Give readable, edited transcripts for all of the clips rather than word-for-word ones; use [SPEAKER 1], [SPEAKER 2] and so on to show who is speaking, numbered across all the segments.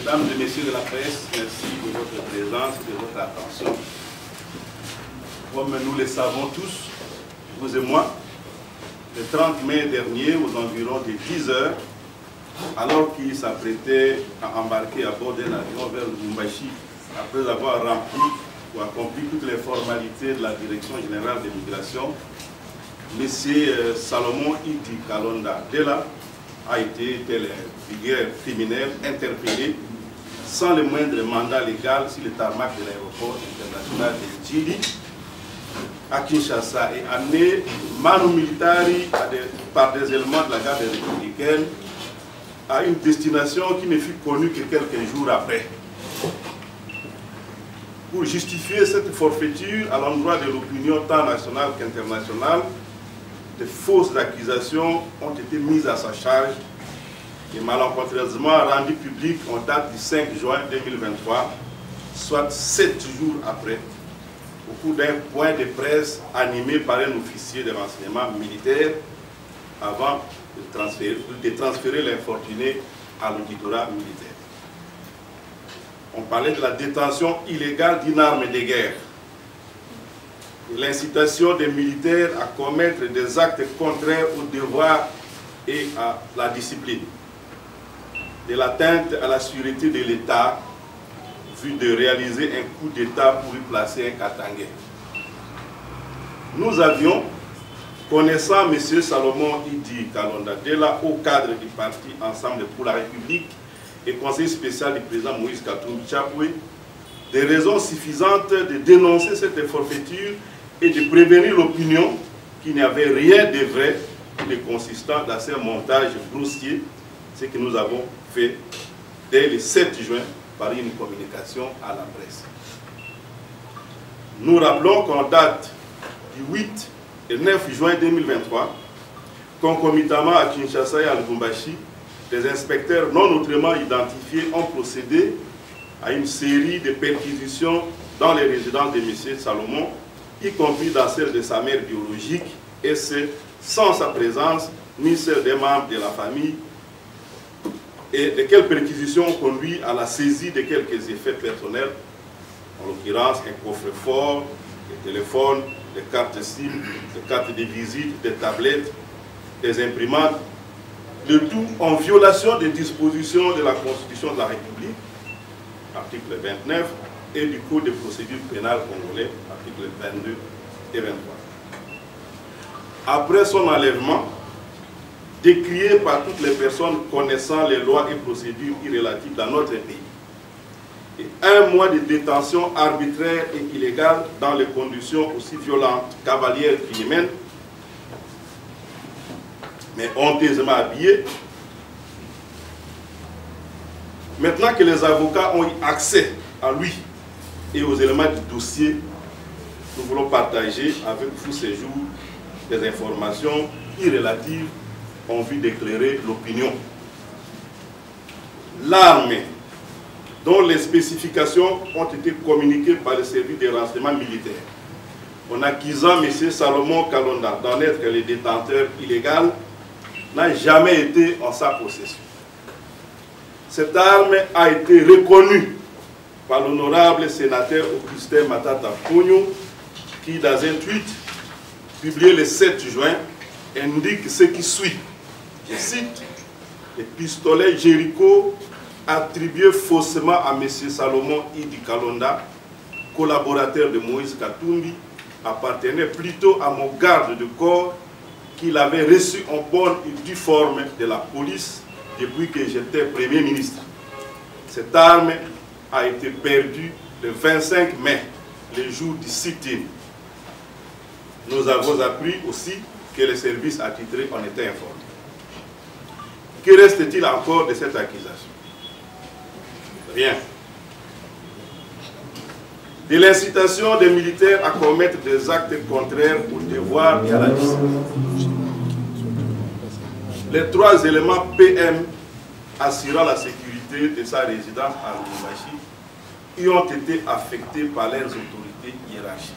[SPEAKER 1] Mesdames et messieurs de la presse, merci de votre présence et de votre attention. Comme nous le savons tous, vous et moi, le 30 mai dernier, aux environs de 10 heures, alors qu'il s'apprêtait à embarquer à bord d'un avion vers Lubumbashi, après avoir rempli ou accompli toutes les formalités de la Direction générale de l'immigration, M. Salomon Idi Kalonda Dela a été, tel un vigueur criminel, interpellé sans le moindre mandat légal sur le tarmac de l'aéroport international de Djili à Kinshasa et amené manu militari par des éléments de la garde républicaine à une destination qui ne fut connue que quelques jours après. Pour justifier cette forfaiture à l'endroit de l'opinion tant nationale qu'internationale, de fausses accusations ont été mises à sa charge et malencontreusement rendues publiques en date du 5 juin 2023, soit 7 jours après, au cours d'un point de presse animé par un officier de renseignement militaire avant de transférer l'infortuné à l'auditorat militaire. On parlait de la détention illégale d'une arme de guerre, l'incitation des militaires à commettre des actes contraires au devoir et à la discipline, de l'atteinte à la sûreté de l'État, vu de réaliser un coup d'État pour y placer un Katangais. Nous avions, connaissant M. Salomon Idi Kalonda Dela, au cadre du parti Ensemble pour la République et conseiller spécial du président Moïse Katumbi Chapwe, des raisons suffisantes de dénoncer cette forfaiture et de prévenir l'opinion qu'il n'y avait rien de vrai et de consistant dans ces montages grossiers, ce que nous avons fait dès le 7 juin par une communication à la presse. Nous rappelons qu'en date du 8 et 9 juin 2023, concomitamment à Kinshasa et à Lubumbashi, des inspecteurs non autrement identifiés ont procédé à une série de perquisitions dans les résidences de M. Salomon, y compris dans celle de sa mère biologique, et ce, sans sa présence, ni celle des membres de la famille, et lesquelles perquisitions ont conduit à la saisie de quelques effets personnels, en l'occurrence un coffre-fort, des téléphones, des cartes SIM, des cartes de visite, des tablettes, des imprimantes, le tout en violation des dispositions de la Constitution de la République, article 29, et du Code de procédure pénale congolais, articles 22 et 23. Après son enlèvement, décrié par toutes les personnes connaissant les lois et procédures irrelatives dans notre pays, et un mois de détention arbitraire et illégale dans les conditions aussi violentes, cavalières qu'humaines, mais honteusement habillés. Maintenant que les avocats ont eu accès à lui et aux éléments du dossier, nous voulons partager avec vous ces jours des informations irrelatives en vue d'éclairer l'opinion. L'arme dont les spécifications ont été communiquées par le service des renseignements militaires en accusant M. Salomon Kalonda d'en être le détenteur illégal n'a jamais été en sa possession. Cette arme a été reconnue par l'honorable sénateur Augustin Matata Pogno, qui, dans un tweet publié le 7 juin, indique ce qui suit. Je cite: les pistolets Jericho attribués faussement à M. Salomon Idi Kalonda, collaborateur de Moïse Katumbi, appartenaient plutôt à mon garde de corps qu'il avait reçu en bonne et due forme de la police depuis que j'étais Premier ministre. Cette arme a été perdue le 25 mai, le jour du sit-in. Nous avons appris aussi que les services attitrés en étaient informés. Que reste-t-il encore de cette accusation? Rien. De l'incitation des militaires à commettre des actes contraires au devoir et à la discipline. Les trois éléments PM assurant la sécurité de sa résidence à Lubumbashi y ont été affectés par leurs autorités hiérarchiques.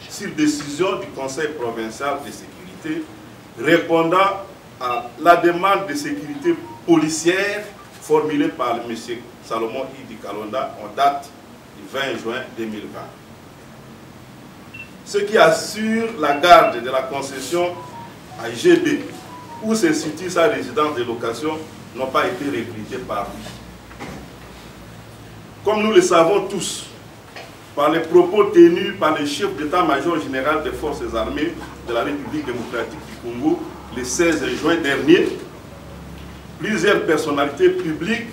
[SPEAKER 1] Sur décision du Conseil provincial de sécurité, répondant à la demande de sécurité policière formulée par M. Salomon Idi Kalonda en date du 20 juin 2020. Ceux qui assurent la garde de la concession à GB, où se situe sa résidence de location, n'ont pas été recrutés par lui. Comme nous le savons tous, par les propos tenus par le chef d'état-major général des forces armées de la République démocratique du Congo le 16 juin dernier, plusieurs personnalités publiques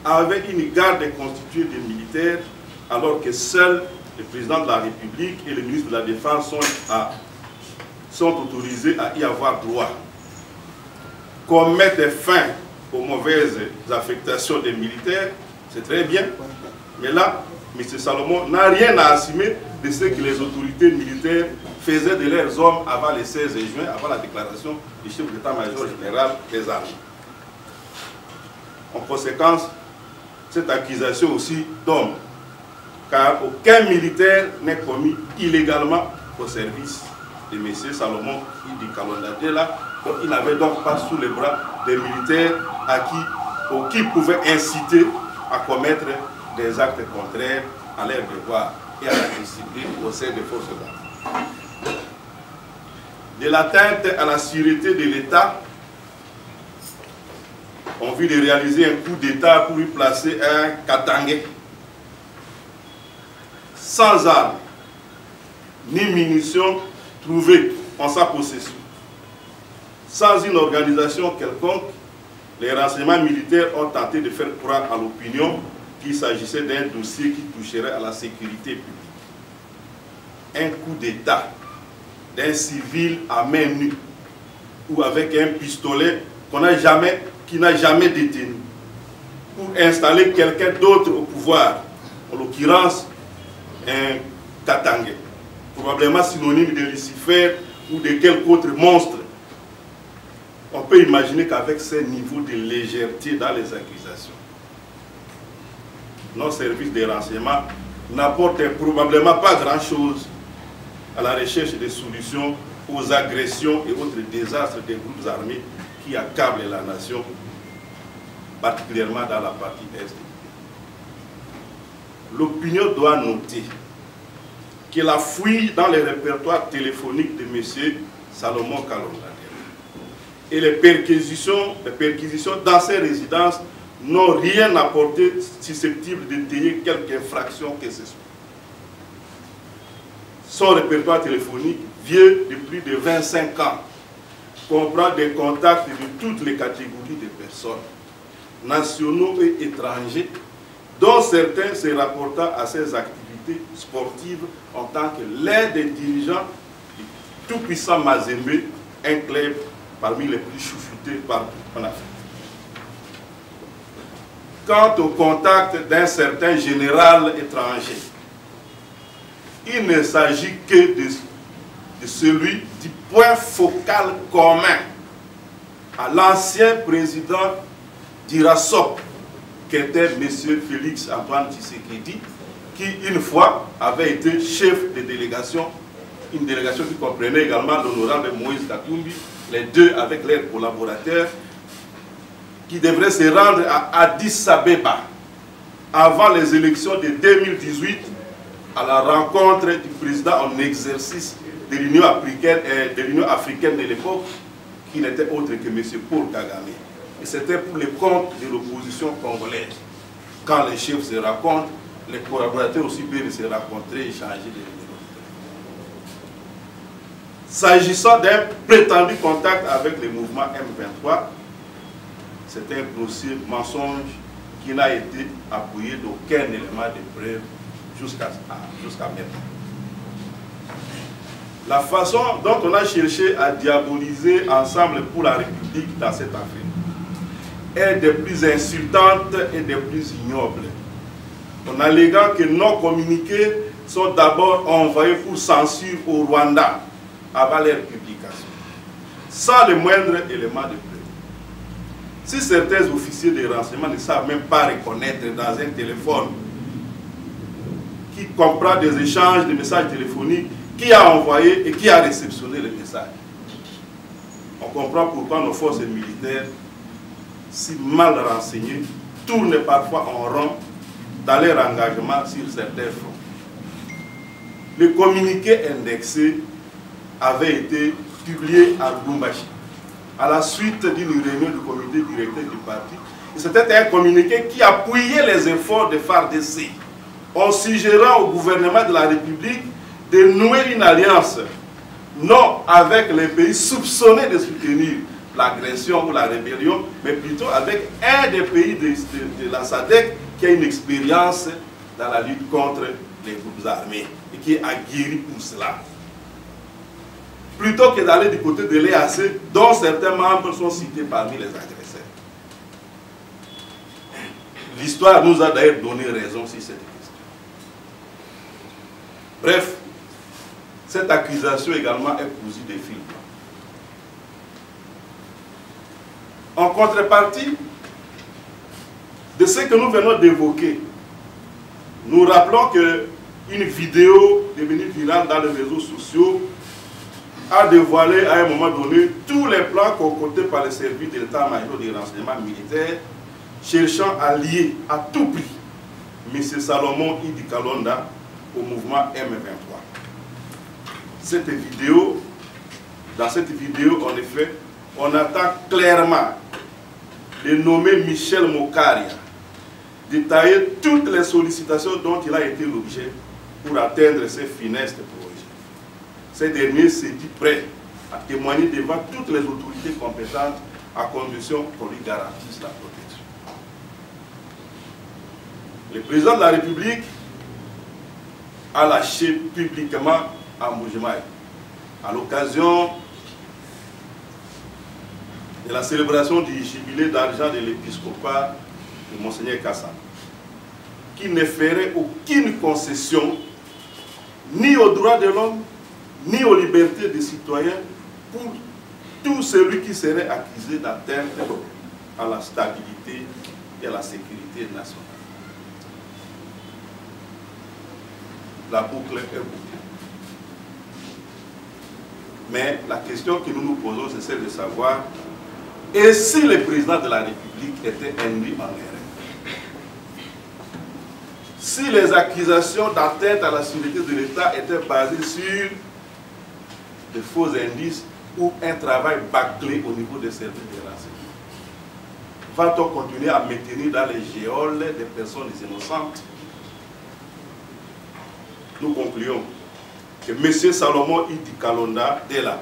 [SPEAKER 1] avaient une garde constituée de militaires, alors que seuls le président de la République et le ministre de la Défense sont autorisés à y avoir droit. Qu'on mette fin aux mauvaises affectations des militaires, c'est très bien. Mais là, M. Salomon n'a rien à assumer de ce que les autorités militaires faisaient de leurs hommes avant le 16 juin, avant la déclaration du chef d'état-major général des armées. En conséquence, cette accusation aussi tombe, car aucun militaire n'est commis illégalement au service de M. Salomon Idi Kalonda. Donc il n'avait donc pas sous les bras des militaires qui pouvaient inciter à commettre des actes contraires à leur devoir et à la discipline au sein des forces armées. De l'atteinte à la sûreté de l'État, on vient de réaliser un coup d'État pour y placer un Katangé sans armes ni munitions trouvées en sa possession. Sans une organisation quelconque, les renseignements militaires ont tenté de faire croire à l'opinion qu'il s'agissait d'un dossier qui toucherait à la sécurité publique. Un coup d'État d'un civil à main nue ou avec un pistolet qui n'a jamais détenu pour installer quelqu'un d'autre au pouvoir, en l'occurrence un Katangé, probablement synonyme de Lucifer ou de quelque autre monstre. On peut imaginer qu'avec ce niveau de légèreté dans les accusations, nos services de renseignement n'apportent probablement pas grand-chose à la recherche de solutions aux agressions et autres désastres des groupes armés qui accablent la nation, particulièrement dans la partie Est. L'opinion doit noter que la fouille dans les répertoires téléphoniques de M. Salomon Kalonda et les perquisitions dans ses résidences n'ont rien apporté susceptible d'étayer quelque infraction que ce soit. Son répertoire téléphonique, vieux de plus de 25 ans, comprend des contacts de toutes les catégories de personnes, nationaux et étrangers, dont certains se rapportant à ses activités sportives en tant que l'un des dirigeants du tout-puissant Mazembe, un club parmi les plus chouchoutés partout en Afrique. Quant au contact d'un certain général étranger, il ne s'agit que de celui du point focal commun à l'ancien président d'Irasop, qui était M. Félix Antoine Tshisekedi, qui une fois avait été chef de délégation, une délégation qui comprenait également l'honorable Moïse Katumbi, les deux avec leurs collaborateurs, qui devraient se rendre à Addis Abeba avant les élections de 2018 à la rencontre du président en exercice de l'Union africaine de l'époque, qui n'était autre que M. Paul Kagame. Et c'était pour le compte de l'opposition congolaise. Quand les chefs se rencontrent, les collaborateurs aussi peuvent se rencontrer et échanger des numéros. S'agissant d'un prétendu contact avec le mouvement M23, c'est un grossier mensonge qui n'a été appuyé d'aucun élément de preuve jusqu'à maintenant. La façon dont on a cherché à diaboliser Ensemble pour la République dans cette affaire est des plus insultantes et des plus ignobles. En alléguant que nos communiqués sont d'abord envoyés pour censure au Rwanda avant leur publication, sans le moindre élément de preuve. Si certains officiers de renseignement ne savent même pas reconnaître dans un téléphone qui comprend des échanges de messages téléphoniques, qui a envoyé et qui a réceptionné les messages, on comprend pourquoi nos forces militaires, si mal renseignées, tournent parfois en rond dans leur engagement sur certains fronts. Le communiqué indexé avait été publié à Lubumbashi à la suite d'une réunion du comité directeur du parti. C'était un communiqué qui appuyait les efforts de FARDC en suggérant au gouvernement de la République de nouer une alliance, non avec les pays soupçonnés de soutenir l'agression ou la rébellion, mais plutôt avec un des pays de la SADC qui a une expérience dans la lutte contre les groupes armés et qui est aguerri pour cela. Plutôt que d'aller du côté de l'EAC, dont certains membres sont cités parmi les agresseurs. L'histoire nous a d'ailleurs donné raison sur cette question. Bref, cette accusation également est cousue de fil blanc. En contrepartie de ce que nous venons d'évoquer, nous rappelons qu'une vidéo devenue virale dans les réseaux sociaux a dévoilé à un moment donné tous les plans concoctés par les services de l'état-major des renseignements militaires cherchant à lier à tout prix M. Salomon Idi Kalonda au mouvement M23. Dans cette vidéo, en effet, on attend clairement de nommer Michel Mokaria, détailler toutes les sollicitations dont il a été l'objet pour atteindre ses finestes projets. Ce dernier s'est dit prêt à témoigner devant toutes les autorités compétentes à condition qu'on lui garantisse la protection. Le président de la République a lâché publiquement à Mbujimayi à l'occasion de la célébration du jubilé d'argent de l'épiscopat de Monseigneur Kassa, qui ne ferait aucune concession ni aux droits de l'homme, ni aux libertés des citoyens pour tout celui qui serait accusé d'atteinte à la stabilité et à la sécurité nationale. La boucle est bouclée. Mais la question que nous nous posons, c'est celle de savoir, et si le président de la République était induit en erreur? Si les accusations d'atteinte à la sécurité de l'État étaient basées sur de faux indices ou un travail bâclé au niveau des services de renseignement, va-t-on continuer à maintenir dans les geôles des personnes innocentes? Nous concluons que M. Salomon Idi Kalonda Dela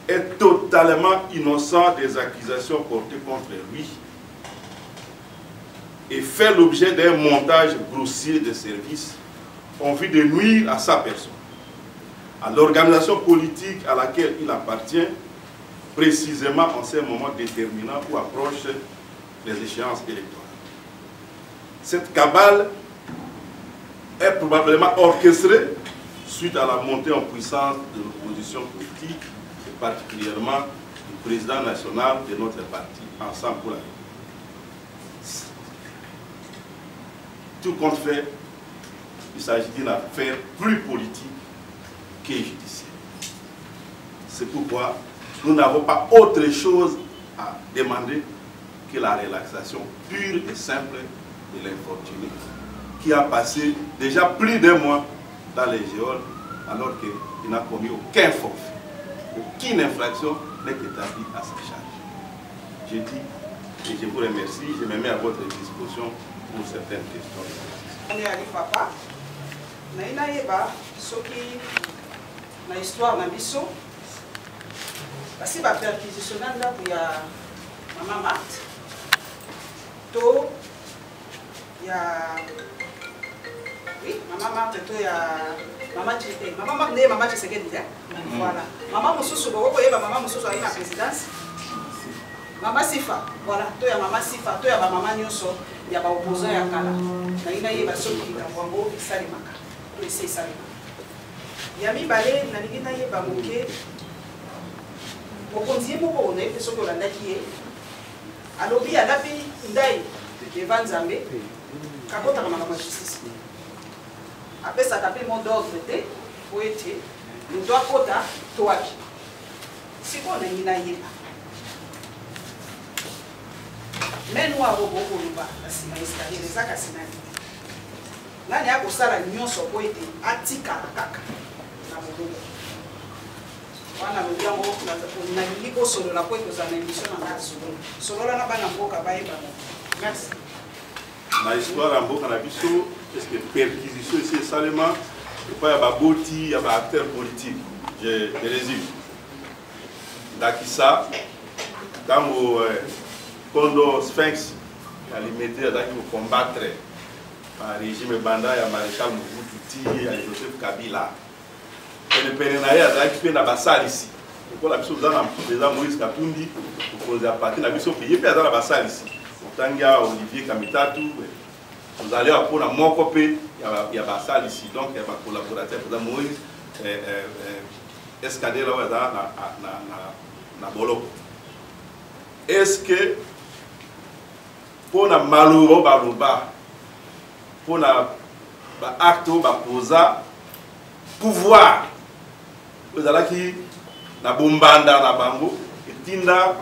[SPEAKER 1] est totalement innocent des accusations portées contre lui et fait l'objet d'un montage grossier de services en vue de nuire à sa personne, à l'organisation politique à laquelle il appartient, précisément en ces moments déterminants où approchent les échéances électorales. Cette cabale est probablement orchestrée suite à la montée en puissance de l'opposition politique, et particulièrement du président national de notre parti, Ensemble pour la République. Tout compte fait, il s'agit d'une affaire plus politique que judiciaire. C'est pourquoi nous n'avons pas autre chose à demander que la relaxation pure et simple de l'infortuné, qui a passé déjà plus d'un mois dans les geôles alors qu'il n'a commis aucun forfait. Aucune infraction n'est établie à sa charge. Je dis et je vous remercie, je me mets à votre disposition pour certaines questions.
[SPEAKER 2] Papa, na histoire na biso basi ba perquisitionner ndako ya Mama Marthe to ya oui Mama Marthe to ya Mama Chite Mama Marthe ne Mama Tshisekedi voilà Mama Mosusu boko yeba Mama Mosusu ayi na présidence Mama Sifa voilà to ya Mama Sifa to ya ba mama nyonso ya ba opposant ya kala na ina yeba soki kamwango isalimaka to ise isalimaka Yami balé na ligina yeba moke okonzi moko on a soki olandaki ye alobi alapi ndai devant Nzambe kakotaka makambo ya justice apesaka mpe mot d'ordre te po ete moto akota toaki sikoyo na ngina yeba mais nous avons beaucoup de bas, les acassinés. Là, il y a que ça, la union sur quoi était atika kaka. Wana lobia ngo na liko solo la kwa kozana émission na solo. Solo la na bana mboka baeba. Merci.
[SPEAKER 1] Na histoire mboka na biso, est-ce que perquisition ici seulement pas ya baboti ya ba acteurs politiques. Je résume. Dakisa dans Kondo Sphinx alimité à combattre par régime banda ya maréchal Mobutu Ti ya Joseph Kabila. Et le pérénaïe a été fait dans la salle ici. Donc, la mission de Moïse Katumbi, vous avez parti dans la mission qui est dans la salle ici. Tangia, Olivier Kamitatu, vous allez apprendre à mon copé, il y a la salle ici. Donc, il y a un collaborateur, Moïse, escadé là, na Bolo. Est-ce que, pour la malheureux, pour l'acte, pour pouvoir, vous allez qui na bombanda na bango etinda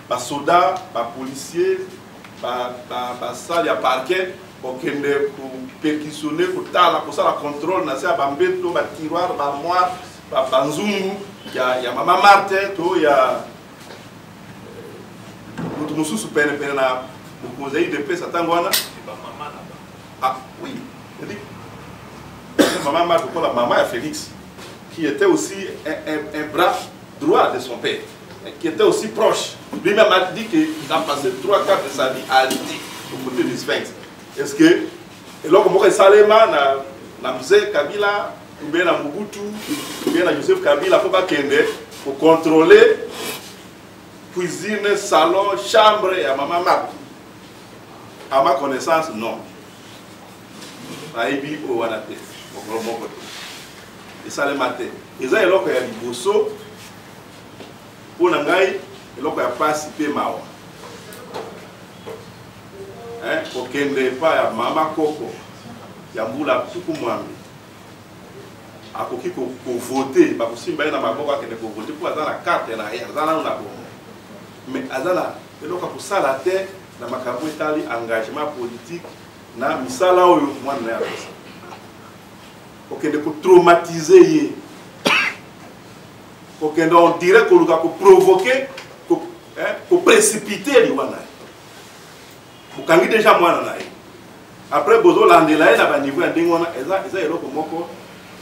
[SPEAKER 1] ba soda ba policier ba salle ya parquet pour perquisitionner pour tala pour ça la contrôle na ça ba mbeto ba tiroir ba armoire ba banzungu ya mama Martin to ya mutu mususu pene na conseil de paix satangwana ba mama na ah oui maman Martin pour la maman ya Félix qui était aussi un bras droit de son père, qui était aussi proche. Lui-même a dit qu'il a passé 3 quarts de sa vie à lutter au côté du Sphinx. Est-ce que, et là, comme Salema, na Mzee Kabila, ou bien na Mobutu, ou bien na Joseph Kabila, il faut pas qu'il pour contrôler cuisine, salon, chambre et à maman Marc. À ma connaissance, non. Aïbi au Wanate, au grand côté. Et ça le matin. Et ça, il y a des bossos. Pour nous, il y a participé Mao. Pour qu'il n'y ait pas Mama Koko, il y a Moula Soukoumouami. À qui pour voter, parce que si vous avez voter pour avoir la carte, il y a mais Azala, il y a pour ça la terre, dans ma engagement politique, na misala oyo mwana ya pesa. Ok, de traumatiser, ok, on dirait qu'on a provoqué, pour précipiter les wana. Vous avez déjà moi après bozo landela na ba niveau ya ndingona eza eloko moko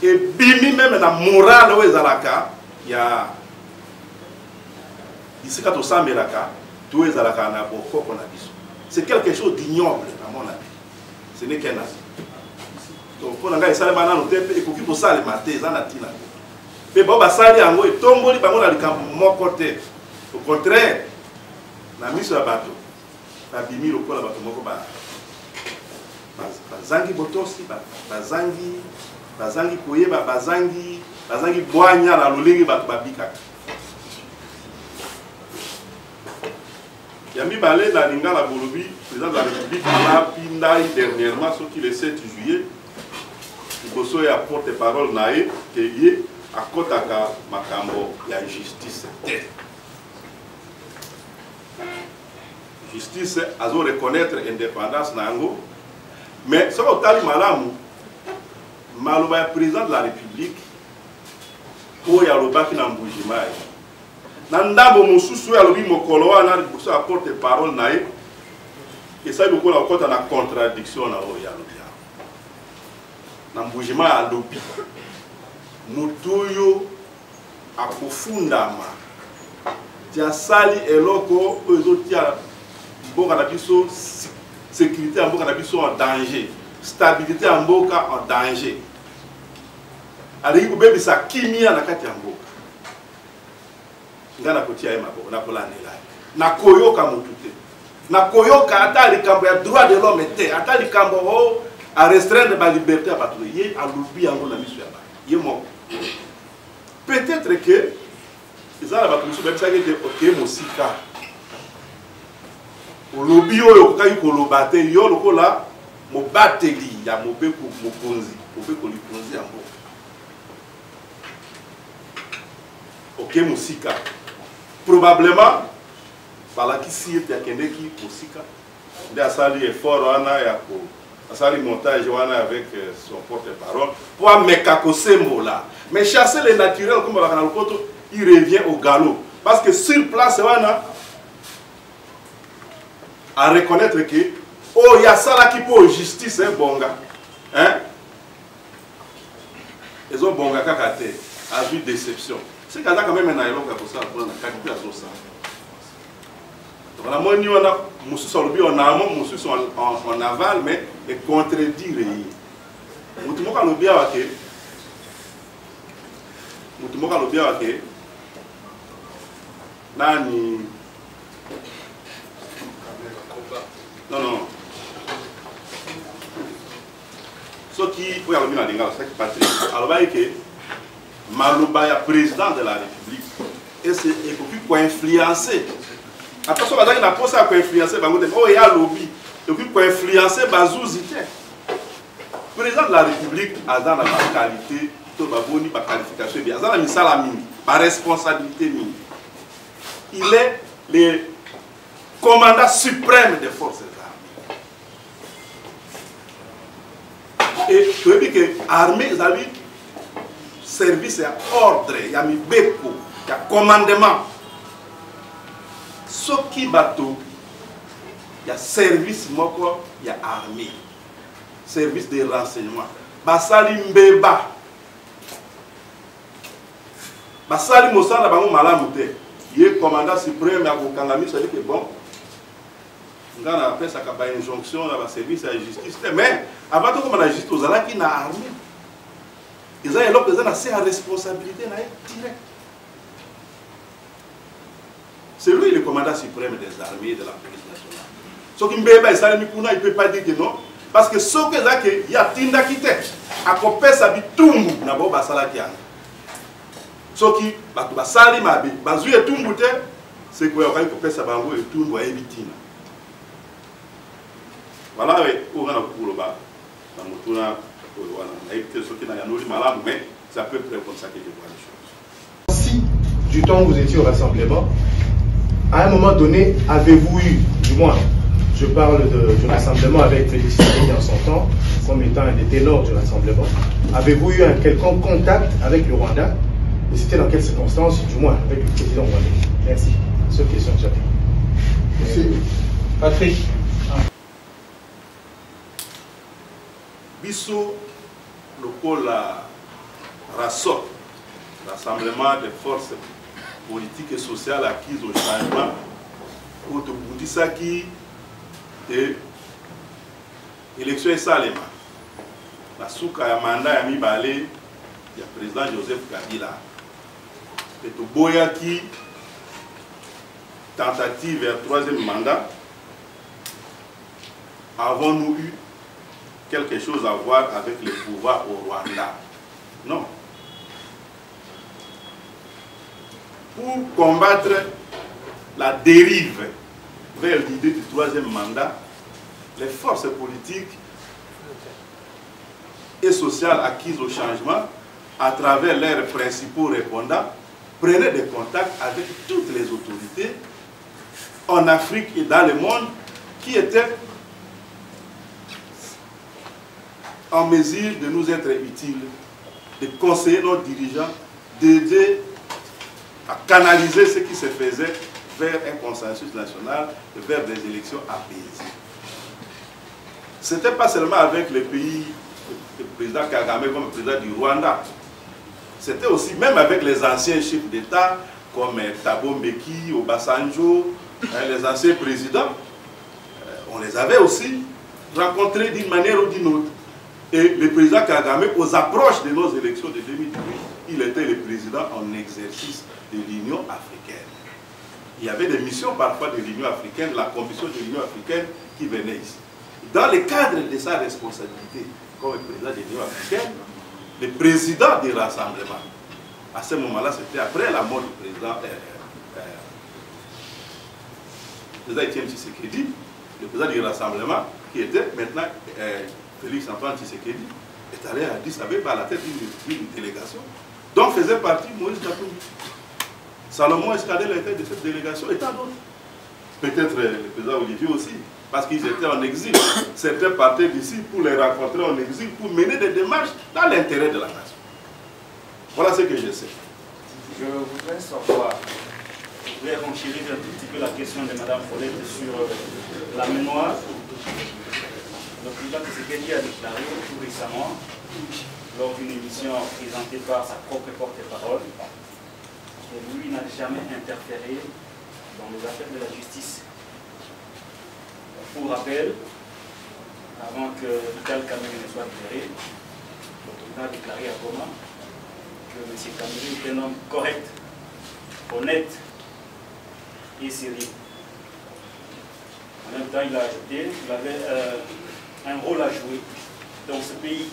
[SPEAKER 1] et bimi même na morale o ezalaka ya ici quand on s'amelaka tout ezalaka na bokoko na biso. C'est quelque chose d'ignoble à mon avis. Ce n'est qu'un aspect. Donc, pour nous, ça va nous faire et pour qui pour ça les mater, ça n'a tina. Mais bon, ça les ango et tomboli, bah on a le camp mon côté. Au contraire, la mise sur la bateau, la bimi le col la bateau moko ba. Bazangi botosi, bazangi koye, bazangi boanya la lolingi babika. Yami Balé dans l'Inga Bolobi, président de la République, a pindaï dernièrement, sorti le 7 juillet. Il a porte-parole naïe qui est à Kotaka Makambo, il y a justice. Justice, à reconnaître l'indépendance Nango. Mais ce qu'on a dit, Malouba est président de la République, où il y a le bac qui n'a pas bougé. Nandabo mususu ya lobi mokolo wana liboso apporte parole nae et ça beaucoup la kota na contradiction na o ya lobi na mbujima ya lobi mutuyo akufundama tia sali eloko ozotia mboka na biso sécurité mboka na biso en danger stabilité mboka en danger ali kubebisa kimia na kati ya mboka ngana kotia ema na kolandela na koyoka mutute na koyoka ata likambo ya droit de l'homme te ata likambo o a restreindre ba liberté à patrouiller a lobi yango na miso ya ba ye mo peut-être que ça va comme ça même ça que OK mosika lobi oyo kokai ko lobate yo lokola mo bateli ya mobeku mokonzi mobeku likonzi yango OK mosika probablement par la qui s'y était à Kendeki, Osika, Il a sali effort, a sali montage avec son porte-parole pour amekakose là. Mais chasser les naturels comme il revient au galop. Parce que sur place, à reconnaître que oh, il y a ça là qui peut justice, hein, bonga. Hein? Ils ont bonga kakate, à vue déception. C'est quand même un aéro comme ça, on a qualité à ça. Donc, on a mon on a monsieur Solobi en amont, monsieur en aval, mais les contredire. Mutumo ka lobia wake. Mutumo ka lobia wake. Nani. Non. Ce qui, oui, alors, c'est Patrick. Alors, que Malouba est président de la République. Et c'est pour influencer. Attention, il n'a pas ça pour influencer. Oh, il y a lobby. Et puis pour influencer Bazouzité. Le président de la République a dans la qualité, la qualification, il a la responsabilité. Il est le commandant suprême des forces armées. Et je veux dire que l'armée, ils ont service et ordre, il y a mis beko, il y a commandement. Ce qui bateau, il y a service, il y a armée. Service de renseignement. Basali mbeba. Basali mosala bango malamute. Il est commandant suprême à Kangami, ça veut dire que bon. On a appelé ça une injonction à la service à la justice. Mais avant tout, comme la justice, aux alaki na armée. Ils ont assez à responsabilité directe. C'est lui le commandant suprême des armées et de la police nationale. Ce qui mbeba il ne peut pas dire que non. Parce que ce que il y a Tinda qui est à côté ça dit tumbu na bo basala kiana. Ce qui ba sali mabi bazuye tumbu te c'est quoi on peut ça bango et tumbu a ebitina. Voilà on a pour le bas. Na mutuna on a évité ce qui n'a yanoli malade mais c'est à peu près comme ça que je vois les choses.
[SPEAKER 3] Si du temps où vous étiez au rassemblement, à un moment donné, avez-vous eu, du moins, je parle du rassemblement avec Félix Tshisekedi en son temps, comme étant un des ténors du rassemblement, avez-vous eu un quelconque contact avec le Rwanda? Et c'était dans quelles circonstances, du moins, avec le président rwandais? Merci. Seule question que j'avais. Monsieur Patrick.
[SPEAKER 1] Bissot, le pôle RASSOP, Rassemblement des forces politiques et sociales acquises au changement, pour te dire ça qui est élection et salema. La souka ya mandat ya mibale, il y a président Joseph Kabila. Et tout boya qui tentative vers troisième mandat. Avons-nous eu quelque chose à voir avec le pouvoir au Rwanda? Non. Pour combattre la dérive vers l'idée du troisième mandat, les forces politiques et sociales acquises au changement, à travers leurs principaux répondants, prenaient des contacts avec toutes les autorités en Afrique et dans le monde qui étaient en mesure de nous être utiles, de conseiller nos dirigeants, d'aider à canaliser ce qui se faisait vers un consensus national et vers des élections apaisées. Ce n'était pas seulement avec les pays, le président Kagame comme le président du Rwanda, c'était aussi même avec les anciens chefs d'État comme Thabo Mbeki, Obasanjo, les anciens présidents. On les avait aussi rencontrés d'une manière ou d'une autre. Et le président Kagame, aux approches de nos élections de 2018, il était le président en exercice de l'Union africaine. Il y avait des missions parfois de l'Union africaine, la commission de l'Union africaine qui venait ici. Dans le cadre de sa responsabilité comme président de l'Union africaine, le président du rassemblement, à ce moment-là, c'était après la mort du président Étienne Tshisekedi, le président du rassemblement, qui était maintenant Félix Antoine Tshisekedi, est allé à Addis Abeba à la tête d'une délégation dont faisait partie Moïse Katumbi. Salomon Escadel était de cette délégation et tant d'autres. Peut-être le président Olivier aussi. parce qu'ils étaient en exil. Certains partaient d'ici pour les rencontrer en exil, pour mener des démarches dans l'intérêt de la nation. Voilà ce que je sais.
[SPEAKER 4] Je voudrais savoir, je voudrais renchérir un tout petit peu la question de Mme Follette sur la mémoire. Le président Tshisekedi a déclaré tout récemment, lors d'une émission présentée par sa propre porte-parole, que lui n'a jamais interféré dans les affaires de la justice. Pour rappel, avant que Vital Kamerhe ne soit libéré, le président a déclaré à Goma que M. Kamerhe est un homme correct, honnête et sérieux. En même temps, il a ajouté qu'il avait un rôle à jouer dans ce pays.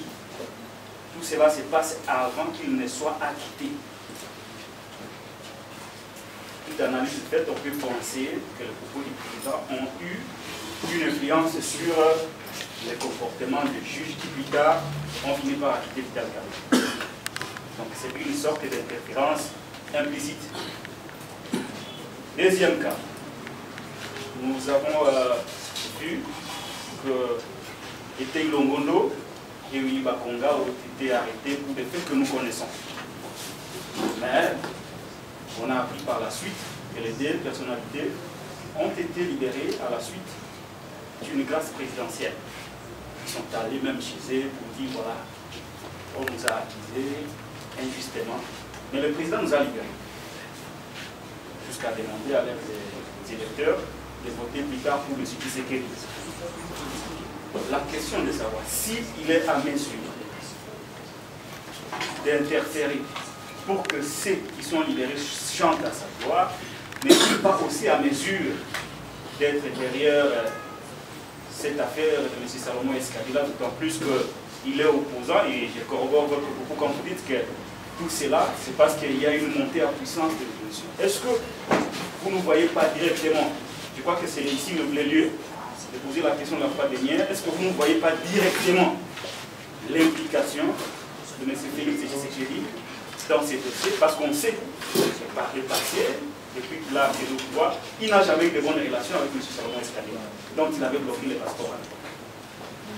[SPEAKER 4] Tout cela se passe avant qu'il ne soit acquitté. Toute analyse faite, on peut penser que les propos du président ont eu une influence sur les comportements des juges qui plus tard ont fini par acquitter Vital Kamerhe. Donc c'est une sorte d'interférence implicite. Deuxième cas, nous avons vu que Etei Longondo et Willy Bakonga ont été arrêtés pour des faits que nous connaissons. Mais on a appris par la suite que les deux personnalités ont été libérées à la suite d'une grâce présidentielle. Ils sont allés même chez eux pour dire voilà, on nous a accusés injustement. Mais le président nous a libérés. Jusqu'à demander à leurs électeurs de voter plus tard pour M. Tshisekedi. La question de savoir s'il est à mesure d'interférer pour que ceux qui sont libérés chantent à sa gloire, mais il n'est pas aussi à mesure d'être derrière cette affaire de M. Salomon Escadilla, d'autant plus qu'il est opposant, et je corrobore votre propos quand vous dites que tout cela, c'est parce qu'il y a une montée en puissance de l'opposition. Est-ce que vous ne voyez pas directement, je crois que c'est ici le lieu de poser la question de la fois dernière, est-ce que vous ne voyez pas directement l'implication de M. Félix Tshisekedi dans ces dossiers, parce qu'on sait que par le passé, depuis qu'il a accédé au pouvoir, il n'a jamais eu de bonnes relations avec M. Salomon Escadilla, dont il avait bloqué les passeports.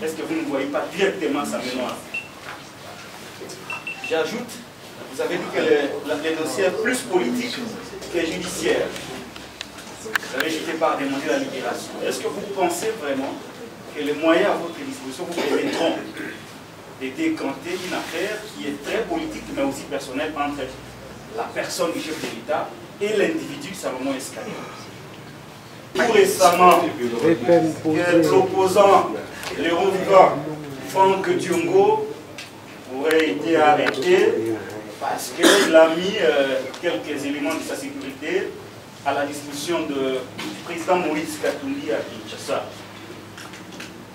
[SPEAKER 4] Est-ce que vous ne voyez pas directement sa mémoire? J'ajoute, vous avez dit que les dossiers sont plus politiques que judiciaires. Vous avez jeté par demander la libération. Est-ce que vous pensez vraiment que les moyens à votre disposition vous permettront de décanter une affaire qui est très politique mais aussi personnelle entre la personne du chef de l'État et l'individu Salomon Escadilla? Tout récemment, l'opposant, l'héros vivant, Franck Diongo, aurait été arrêté parce qu'il a mis quelques éléments de sa sécurité à la disposition du président Moïse Katumbi à Kinshasa.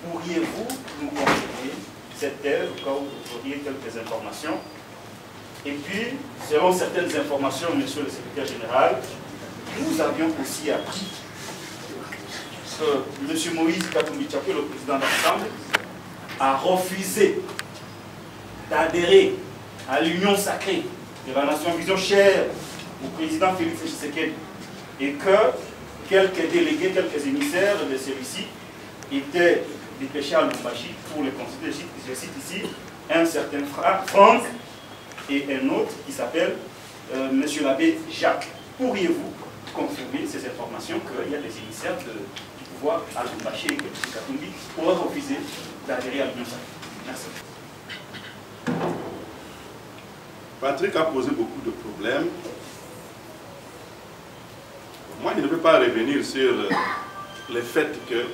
[SPEAKER 4] Pourriez-vous nous confirmer cette thèse, au cas où vous auriez quelques informations? Et puis, selon certaines informations, monsieur le secrétaire général, nous avions aussi appris que M. Moïse Katumbi Tchapé, le président d'Ensemble, a refusé d'adhérer à l'union sacrée de la nation vision chère au président Félix Tshisekedi, et que quelques délégués, quelques émissaires de celui-ci étaient dépêchés à Lubumbashi pour le consulter. Je cite ici un certain Franck et un autre qui s'appelle M. l'abbé Jacques. Pourriez-vous confirmer ces informations qu'il y a des émissaires du pouvoir à Lubumbashi et que M. Katumbi aurait refusé d'adhérer à l'union sacrée? Merci.
[SPEAKER 1] Patrick a posé beaucoup de problèmes. Moi, je ne peux pas revenir sur le fait que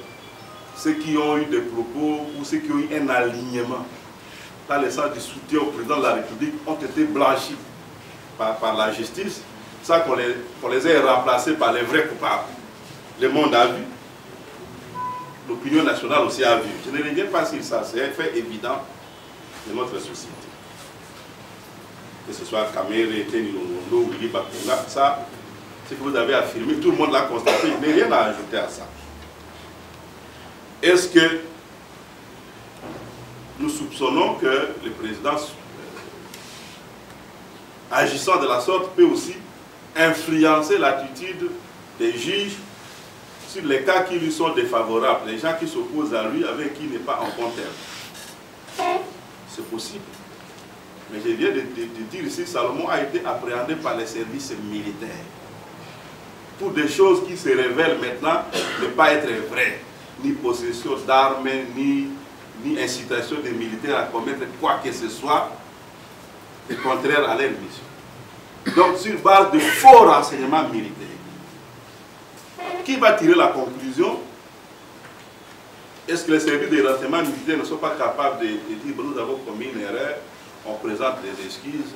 [SPEAKER 1] ceux qui ont eu des propos ou ceux qui ont eu un alignement dans le sens du soutien au président de la République ont été blanchis par la justice, sans qu'on les ait remplacés par les vrais coupables. Le monde a vu, l'opinion nationale aussi a vu. Je ne reviens pas sur ça, c'est un fait évident de notre société. Que ce soit Kamerhe, Etei Longondo, Willy Bakonga, ça, ce que vous avez affirmé, tout le monde l'a constaté, il n'y a rien à ajouter à ça. Est-ce que nous soupçonnons que le président, agissant de la sorte, peut aussi influencer l'attitude des juges sur les cas qui lui sont défavorables, les gens qui s'opposent à lui, avec qui il n'est pas en bon terme. C'est possible. Mais je viens de dire ici, Salomon a été appréhendé par les services militaires pour des choses qui se révèlent maintenant ne pas être vraies, ni possession d'armes, ni incitation des militaires à commettre quoi que ce soit de contraire à leur mission. Donc, sur base de faux renseignements militaires, qui va tirer la conclusion? Est-ce que les services de renseignements militaires ne sont pas capables de dire nous avons commis une erreur, on présente des excuses,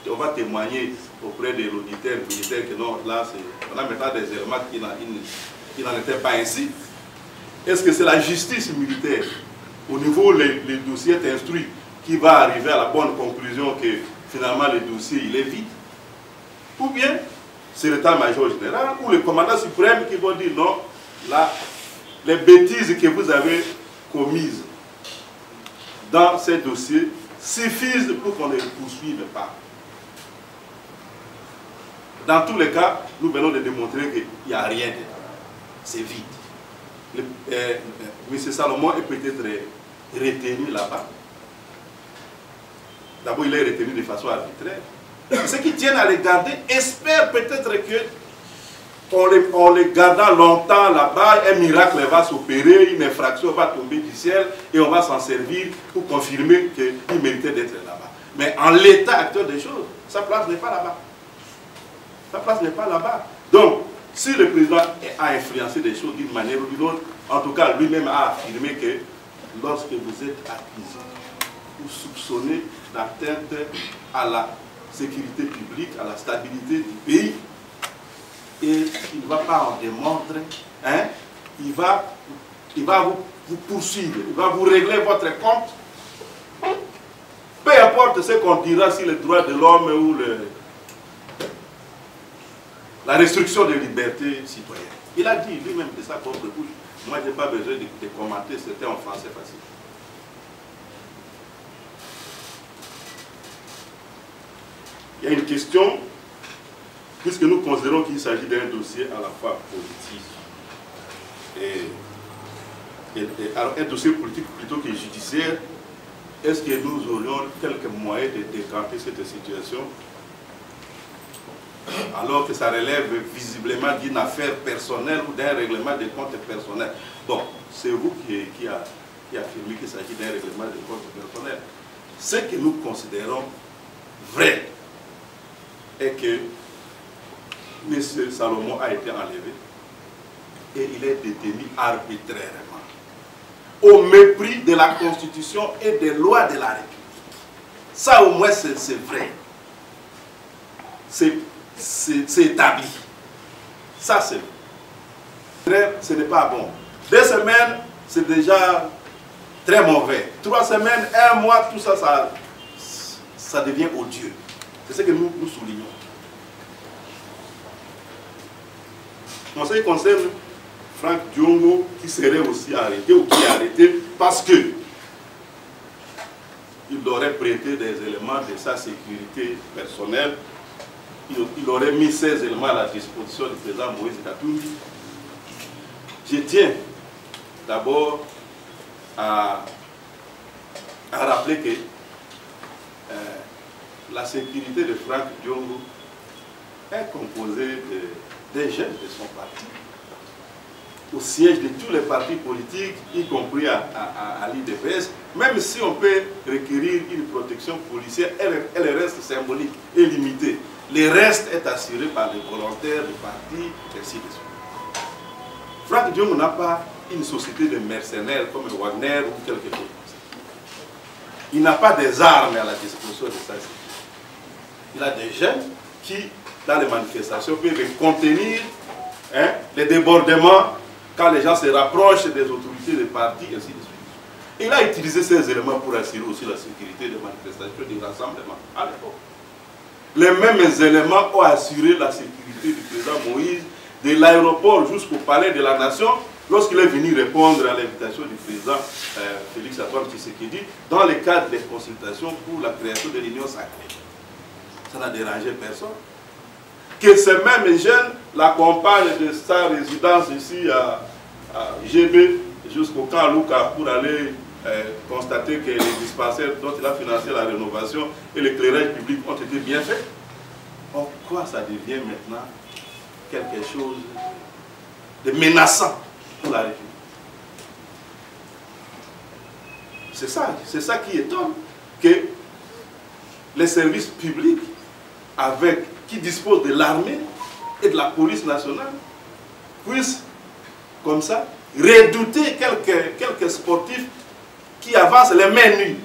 [SPEAKER 1] on va témoigner auprès de l'auditeur militaire que non, là, on a maintenant des éléments qui n'en étaient pas ainsi. Est-ce que c'est la justice militaire, au niveau où les dossiers est instruit, qui va arriver à la bonne conclusion que finalement le dossier il est vide? Ou bien c'est l'état-major général ou le commandant suprême qui va dire non, là, les bêtises que vous avez commises dans ces dossiers suffisent pour qu'on ne les poursuive pas. Dans tous les cas, nous venons de démontrer qu'il n'y a rien dedans. C'est vide. M. Salomon est peut-être retenu là-bas. D'abord, il est retenu de façon arbitraire. Ceux qui tiennent à les garder espèrent peut-être que en les gardant longtemps là-bas, un miracle va s'opérer, une infraction va tomber du ciel et on va s'en servir pour confirmer qu'il méritait d'être là-bas. Mais en l'état actuel des choses, sa place n'est pas là-bas. Sa place n'est pas là-bas. Donc, si le président a influencé des choses d'une manière ou d'une autre, en tout cas, lui-même a affirmé que lorsque vous êtes accusé ou soupçonné d'atteinte à la sécurité publique, à la stabilité du pays, et il ne va pas en démontrer, hein, il va vous poursuivre, il va vous régler votre compte. Peu importe ce qu'on dira sur les droits de l'homme ou la restriction des libertés citoyennes. Il a dit lui-même de sa propre bouche. Moi, je n'ai pas besoin de commenter, c'était en français facile. Il y a une question, puisque nous considérons qu'il s'agit d'un dossier à la fois politique alors un dossier politique plutôt que judiciaire, est-ce que nous aurions quelques moyens de décanter cette situation alors que ça relève visiblement d'une affaire personnelle ou d'un règlement de compte personnel? Bon, c'est vous qui affirmez qu'il s'agit d'un règlement de compte personnel. Ce que nous considérons vrai est que M. Salomon a été enlevé et il est détenu arbitrairement, au mépris de la Constitution et des lois de la République. Ça au moins c'est vrai. C'est établi. Ça c'est vrai. Ce n'est pas bon. 2 semaines, c'est déjà très mauvais. 3 semaines, 1 mois, tout ça, ça devient odieux. C'est ce que nous soulignons. En ce qui concerne Franck Diongo, qui serait aussi arrêté ou qui est arrêté parce que il aurait prêté des éléments de sa sécurité personnelle, il aurait mis ces éléments à la disposition du président Moïse Katumbi. Je tiens d'abord à rappeler que la sécurité de Franck Diongo est composée des jeunes de son parti, au siège de tous les partis politiques, y compris à l'IDPS. Même si on peut requérir une protection policière, elle reste symbolique et limitée. Le reste est assuré par les volontaires du parti, ainsi de suite. Franck Diongo n'a pas une société de mercenaires comme Wagner ou quelque chose comme ça. Il n'a pas des armes à la disposition de sa sécurité. Il a des jeunes qui, dans les manifestations, peuvent contenir les débordements quand les gens se rapprochent des autorités des partis, ainsi de suite. Il a utilisé ces éléments pour assurer aussi la sécurité des manifestations et des rassemblements à l'époque. Les mêmes éléments ont assuré la sécurité du président Moïse de l'aéroport jusqu'au palais de la Nation lorsqu'il est venu répondre à l'invitation du président Félix Antoine Tshisekedi dans le cadre des consultations pour la création de l'Union sacrée. Ça n'a dérangé personne. que ces mêmes jeunes l'accompagnent de sa résidence ici à GB jusqu'au camp Luka pour aller constater que les dispensaires dont il a financé la rénovation et l'éclairage public ont été bien faits. En quoi ça devient maintenant quelque chose de menaçant pour la République? C'est ça qui étonne, que les services publics qui disposent de l'armée et de la police nationale puissent, comme ça, redouter quelques sportifs qui avancent les mains nues.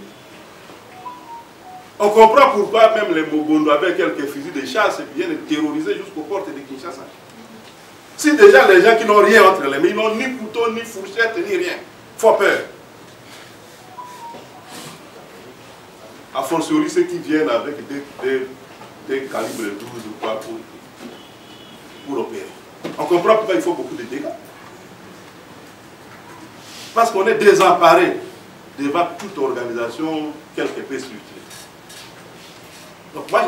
[SPEAKER 1] On comprend pourquoi même les Mobondo avec quelques fusils de chasse viennent terroriser jusqu'aux portes de Kinshasa. Si déjà les gens qui n'ont rien entre les mains, ils n'ont ni couteau, ni fourchette, ni rien, font peur. A fortiori ceux qui viennent avec des calibres 12 ou quoi pour opérer. On comprend pourquoi il faut beaucoup de dégâts. Parce qu'on est désemparé devant toute organisation quelque peu structurée. Donc moi,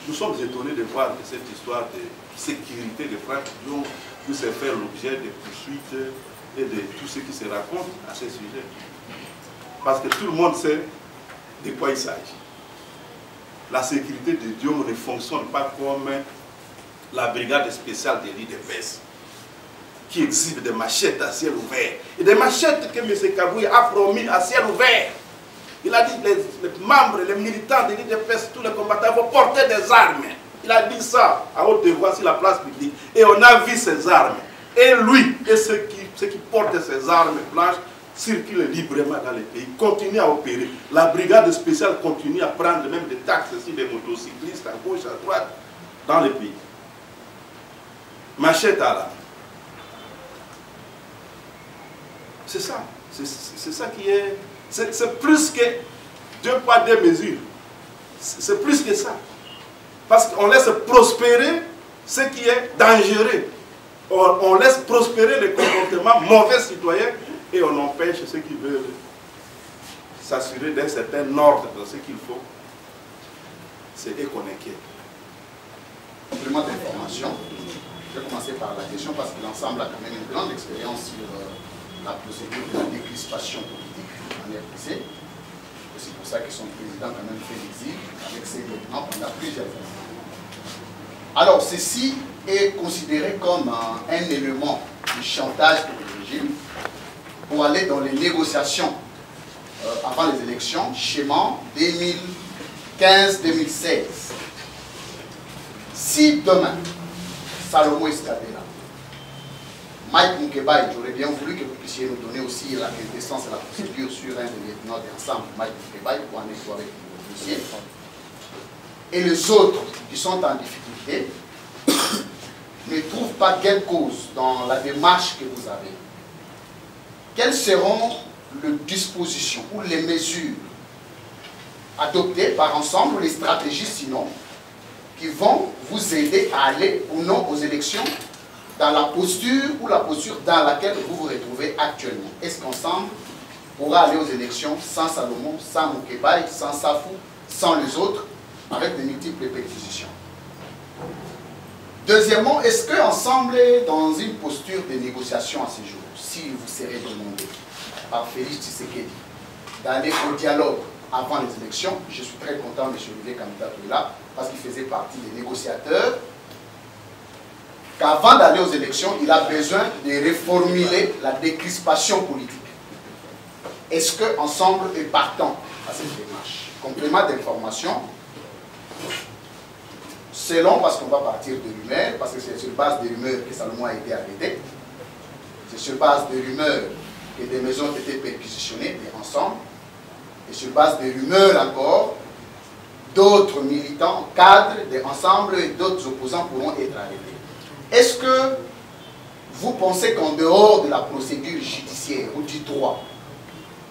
[SPEAKER 1] nous sommes étonnés de voir que cette histoire de sécurité de Franck Dion puisse faire l'objet de poursuites et de tout ce qui se raconte à ce sujet. Parce que tout le monde sait de quoi il s'agit. La sécurité de Diom ne fonctionne pas comme la brigade spéciale de l'IDPS qui exhibe des machettes à ciel ouvert. Et des machettes que M. Kabouye a promis à ciel ouvert. Il a dit que les membres, les militants de l'IDPS, tous les combattants vont porter des armes. Il a dit ça à haute voix sur la place publique. Et on a vu ces armes. Et lui et ceux qui portent ces armes blanches circulent librement dans le pays, continuent à opérer. La brigade spéciale continue à prendre même des taxes sur les motocyclistes à gauche, à droite, dans le pays. Machette à la. C'est ça. C'est ça qui est... C'est plus que 2 poids 2 mesures. C'est plus que ça. Parce qu'on laisse prospérer ce qui est dangereux. On laisse prospérer les comportements mauvais citoyens et on empêche ceux qui veulent s'assurer d'un certain ordre dans ce qu'il faut. C'est eux qu'on inquiète.
[SPEAKER 5] Complément d'information. Je vais commencer par la question parce que l'ensemble a quand même une grande expérience sur la procédure de la décrispation politique en RDC. C'est pour ça que son président quand même fait l'exil avec ses lieutenants pendant plusieurs années. Alors ceci est considéré comme un élément de chantage pour le régime pour aller dans les négociations avant les élections, schéma 2015-2016. Si demain, Salomon Escadela, Mike Moukebaï, j'aurais bien voulu que vous puissiez nous donner aussi la quintessence et la procédure sur un des lieutenants d'ensemble, Mike Moukebaï, pour en être avec le dossier. Et les autres qui sont en difficulté ne trouvent pas gain de cause dans la démarche que vous avez. Quelles seront les dispositions ou les mesures adoptées par ensemble, les stratégies sinon, qui vont vous aider à aller ou non aux élections dans la posture ou la posture dans laquelle vous vous retrouvez actuellement? Est-ce qu'ensemble pourra aller aux élections sans Salomon, sans Moukebaï, sans Safou, sans les autres, avec de multiples perquisitions? Deuxièmement, est-ce qu'ensemble est dans une posture de négociation à ce jour, si vous serez demandé par Félix Tshisekedi d'aller au dialogue avant les élections? Je suis très content, M. Olivier Kamita est là, parce qu'il faisait partie des négociateurs, qu'avant d'aller aux élections, il a besoin de reformuler la décrispation politique. Est-ce qu'ensemble est partant à cette démarche? Complément d'information, selon, parce qu'on va partir de rumeurs, parce que c'est sur base des rumeurs que Salomon a été arrêté, c'est sur base des rumeurs que des maisons ont été perquisitionnées ensemble, et sur base des rumeurs encore, d'autres militants, cadres de ensemble et d'autres opposants pourront être arrêtés. Est-ce que vous pensez qu'en dehors de la procédure judiciaire ou du droit,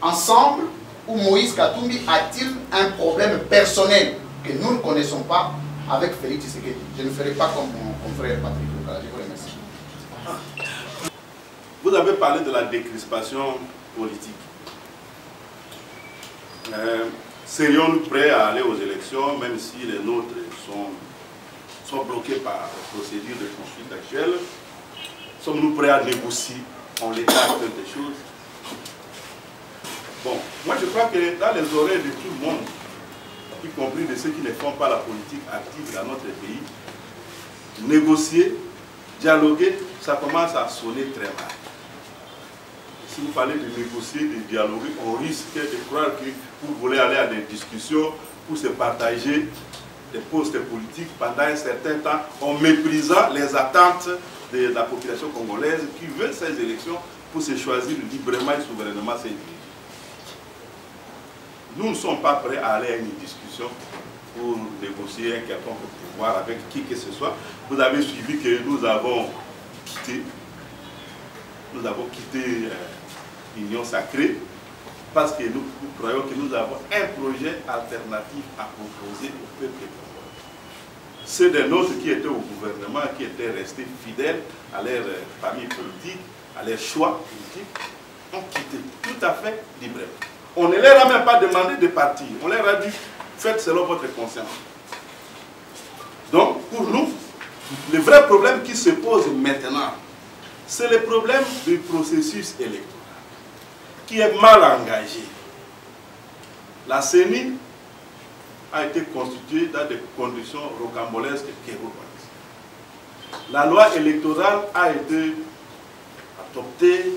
[SPEAKER 5] ensemble ou Moïse Katumbi a-t-il un problème personnel que nous ne connaissons pas avec Félix Tshisekedi? Je ne ferai pas comme mon confrère Patrick Lokala. Je vous remercie.
[SPEAKER 1] Vous avez parlé de la décrispation politique. Serions-nous prêts à aller aux élections, même si les nôtres sont sont bloqués par la procédure de poursuite actuelle. Sommes-nous prêts à négocier en l'état actuel des choses? Bon, moi je crois que dans les oreilles de tout le monde, y compris de ceux qui ne font pas la politique active dans notre pays, négocier, dialoguer, ça commence à sonner très mal. Si vous parlez de négocier, de dialoguer, on risque de croire que vous voulez aller à des discussions pour se partager des postes politiques pendant un certain temps en méprisant les attentes de la population congolaise qui veut ces élections pour se choisir librement et souverainement ses dirigeants. Nous ne sommes pas prêts à aller à une discussion pour négocier un quelconque pouvoir avec qui que ce soit. Vous avez suivi que nous avons quitté l'Union sacrée parce que nous croyons que nous avons un projet alternatif à proposer au peuple congolais. Ceux des nôtres qui étaient au gouvernement, qui étaient restés fidèles à leur famille politique, à leur choix politique, ont quitté tout à fait librement. On ne leur a même pas demandé de partir. On leur a dit, faites selon votre conscience. Donc, pour nous, le vrai problème qui se pose maintenant, c'est le problème du processus électoral, qui est mal engagé. La CENI a été constituée dans des conditions rocambolesques que vous connaissez. La loi électorale a été adoptée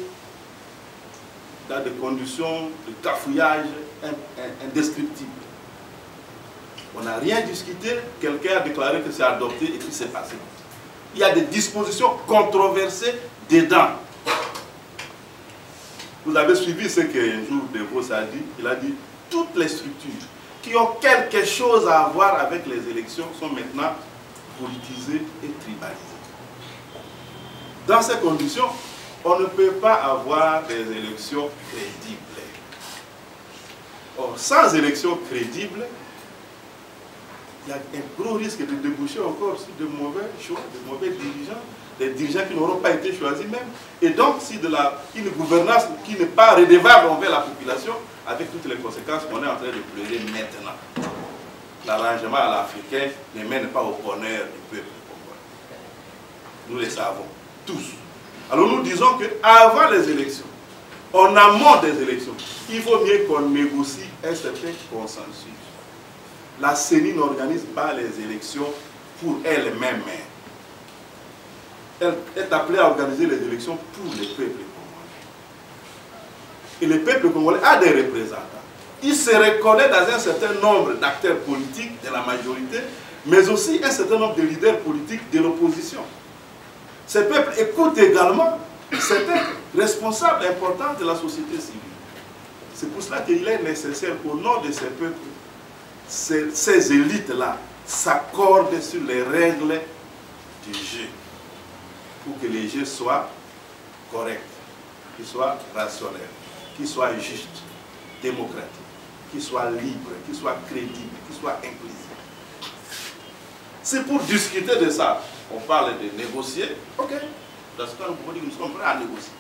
[SPEAKER 1] dans des conditions de cafouillage indescriptibles. On n'a rien discuté, quelqu'un a déclaré que c'est adopté et puis c'est passé. Il y a des dispositions controversées dedans. Vous avez suivi ce qu'un jour De Vos a dit. Il a dit toutes les structures qui ont quelque chose à voir avec les élections sont maintenant politisées et tribalisées. Dans ces conditions, on ne peut pas avoir des élections crédibles. Or, sans élections crédibles, il y a un gros risque de déboucher encore sur de mauvais choix, de mauvais dirigeants, des dirigeants qui n'auront pas été choisis même. Et donc, si une gouvernance qui n'est pas redevable envers la population, avec toutes les conséquences qu'on est en train de pleurer maintenant. L'arrangement à l'africain ne mène pas au bonheur du peuple congolais. Nous le savons, tous. Alors nous disons qu'avant les élections, en amont des élections, il vaut mieux qu'on négocie un certain consensus. La CENI n'organise pas les élections pour elle-même. Elle est appelée à organiser les élections pour le peuple congolais. Et le peuple congolais a des représentants. Il se reconnaît dans un certain nombre d'acteurs politiques de la majorité, mais aussi un certain nombre de leaders politiques de l'opposition. Ce peuple écoute également certains responsables importants de la société civile. C'est pour cela qu'il est nécessaire qu'au nom de ces peuples, ces élites-là s'accordent sur les règles du jeu pour que les jeux soient corrects, qu'ils soient rationnels, qu'ils soient justes, démocratiques, qu'ils soient libres, qu'ils soient crédibles, qu'ils soient inclusifs. C'est pour discuter de ça. On parle de négocier, ok. Dans ce cas, nous sommes prêts à négocier.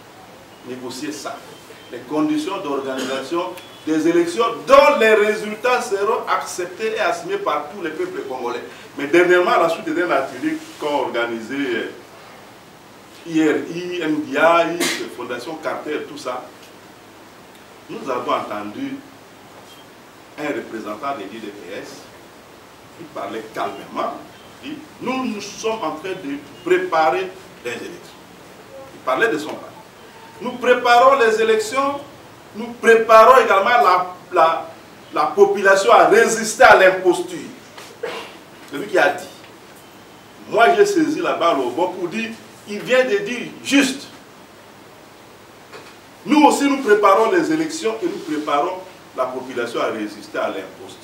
[SPEAKER 1] Négocier ça. Les conditions d'organisation des élections dont les résultats seront acceptés et assumés par tous les peuples congolais. Mais dernièrement, à la suite d'un atelier qu'ont organisé IRI, MDI, Fondation Carter, tout ça, nous avons entendu un représentant de l'IDPS qui parlait calmement. Il dit, nous sommes en train de préparer les élections. Il parlait de son parti. Nous préparons les élections, nous préparons également la population à résister à l'imposture. C'est lui qui a dit. Moi, j'ai saisi la balle au bon pour dire, il vient de dire juste. Nous aussi, nous préparons les élections et nous préparons la population à résister à l'imposture.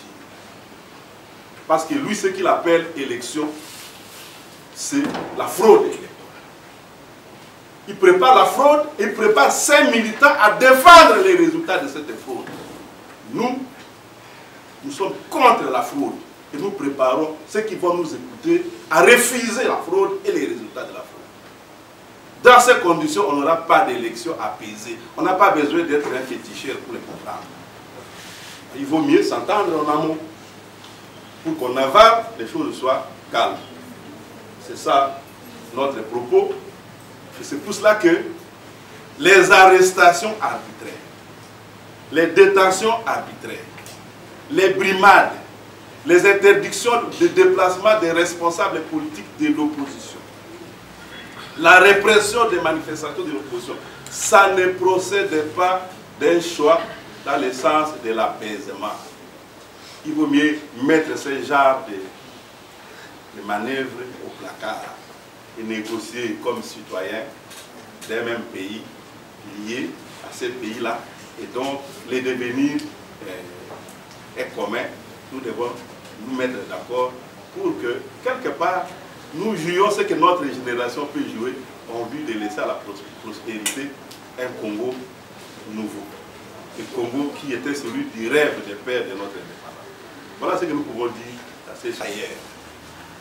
[SPEAKER 1] Parce que lui, ce qu'il appelle élection, c'est la fraude électorale. Il prépare la fraude et il prépare ses militants à défendre les résultats de cette fraude. Nous sommes contre la fraude et nous préparons ceux qui vont nous écouter à refuser la fraude et les résultats de la fraude. Dans ces conditions, on n'aura pas d'élection apaisée. On n'a pas besoin d'être un féticheur pour les comprendre. Il vaut mieux s'entendre en amont pour qu'en aval, les choses soient calmes. C'est ça notre propos. C'est pour cela que les arrestations arbitraires, les détentions arbitraires, les brimades, les interdictions de déplacement des responsables politiques de l'opposition, la répression des manifestations de l'opposition, ça ne procède pas d'un choix dans le sens de l'apaisement. Il vaut mieux mettre ce genre de manœuvres au placard et négocier comme citoyens d'un même pays lié à ce pays-là. Et donc, le devenir est commun. Nous devons nous mettre d'accord pour que, quelque part, nous jouions ce que notre génération peut jouer en vue de laisser à la prospérité un Congo nouveau. Le Congo qui était celui du rêve des pères de notre indépendance. Voilà ce que nous pouvons dire à cet ailleurs.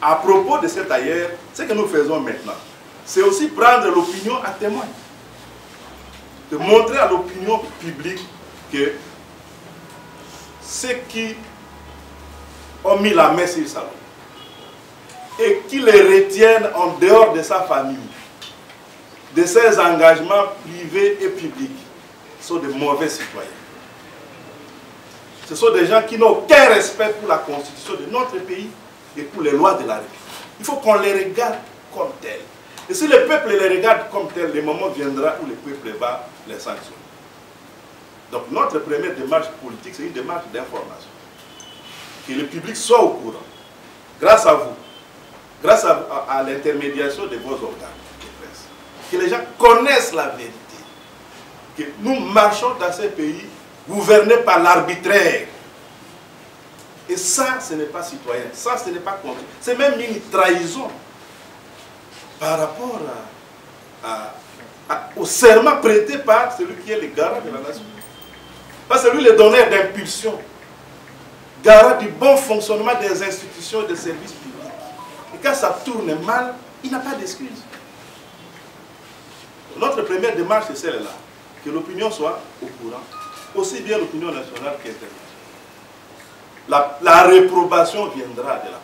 [SPEAKER 1] À propos de cet ailleurs, ce que nous faisons maintenant, c'est aussi prendre l'opinion à témoin. De montrer à l'opinion publique que ceux qui ont mis la main sur Salomon et qui les retiennent en dehors de sa famille, de ses engagements privés et publics, sont de mauvais citoyens. Ce sont des gens qui n'ont aucun respect pour la constitution de notre pays et pour les lois de la République. Il faut qu'on les regarde comme tels. Et si le peuple les regarde comme tels, le moment viendra où le peuple va les sanctionner. Donc notre première démarche politique, c'est une démarche d'information. Que le public soit au courant, grâce à vous, grâce à l'intermédiation de vos organes de presse. Que les gens connaissent la vérité. Que nous marchons dans ces pays gouvernés par l'arbitraire. Et ça, ce n'est pas citoyen. Ça, ce n'est pas contre. C'est même une trahison par rapport au serment prêté par celui qui est le garant de la nation. Pas celui le donneur d'impulsion, garant du bon fonctionnement des institutions et des services publics. Et quand ça tourne mal, il n'a pas d'excuse. Notre première démarche, c'est celle-là. Que l'opinion soit au courant, aussi bien l'opinion nationale qu'internationale. La réprobation viendra de la